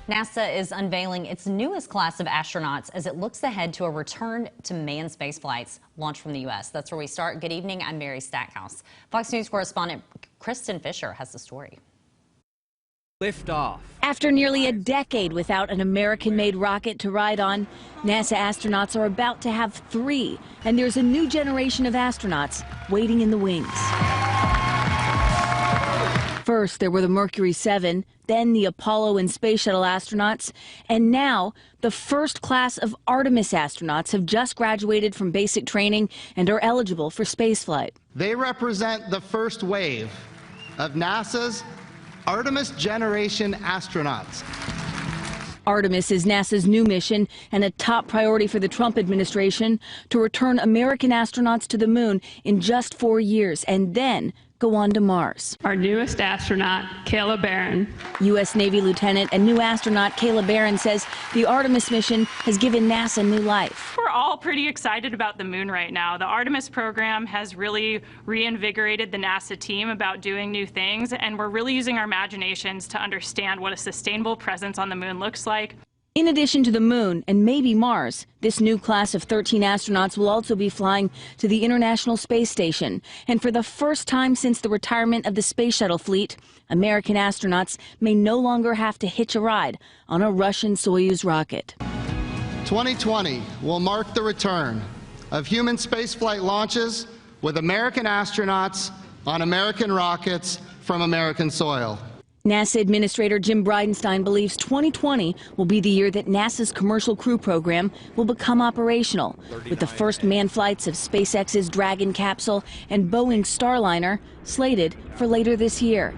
NASA is unveiling its newest class of astronauts as it looks ahead to a return to manned space flights launched from the U.S. That's where we start. Good evening. I'm Mary Stackhouse. Fox News correspondent Kristen Fisher has the story. Lift off. After nearly a decade without an American-made rocket to ride on, NASA astronauts are about to have 3, and there's a new generation of astronauts waiting in the wings. First, there were the Mercury 7, then the Apollo and Space Shuttle astronauts, and now the first class of Artemis astronauts have just graduated from basic training and are eligible for spaceflight. They represent the first wave of NASA's Artemis generation astronauts. Artemis is NASA's new mission and a top priority for the Trump administration to return American astronauts to the moon in just 4 years and then go on to Mars. Our newest astronaut, Kayla Barron. U.S. Navy Lieutenant and new astronaut Kayla Barron says the Artemis mission has given NASA new life. We're all pretty excited about the moon right now. The Artemis program has really reinvigorated the NASA team about doing new things, and we're really using our imaginations to understand what a sustainable presence on the moon looks like. In addition to the moon and maybe Mars, this new class of 13 astronauts will also be flying to the International Space Station. And for the first time since the retirement of the Space Shuttle fleet, American astronauts may no longer have to hitch a ride on a Russian Soyuz rocket. 2020 will mark the return of human spaceflight launches with American astronauts on American rockets from American soil. NASA Administrator Jim Bridenstine believes 2020 will be the year that NASA's Commercial Crew Program will become operational, with the first manned flights of SpaceX's Dragon capsule and Boeing's Starliner slated for later this year.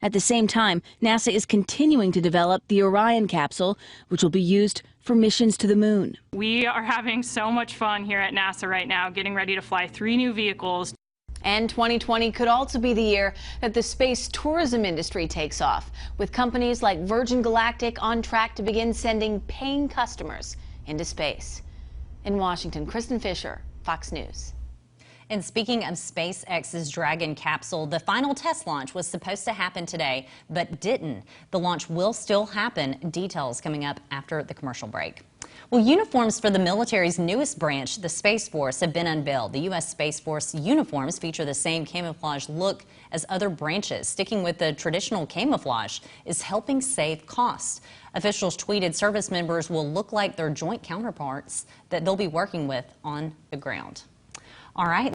At the same time, NASA is continuing to develop the Orion capsule, which will be used for missions to the moon. We are having so much fun here at NASA right now, getting ready to fly 3 new vehicles. And 2020 could also be the year that the space tourism industry takes off, with companies like Virgin Galactic on track to begin sending paying customers into space. In Washington, Kristen Fisher, Fox News. And speaking of SpaceX's Dragon capsule, the final test launch was supposed to happen today, but didn't. The launch will still happen. Details coming up after the commercial break. Well, uniforms for the military's newest branch, the Space Force, have been unveiled. The U.S. Space Force uniforms feature the same camouflage look as other branches. Sticking with the traditional camouflage is helping save costs. Officials tweeted service members will look like their joint counterparts that they'll be working with on the ground. All right.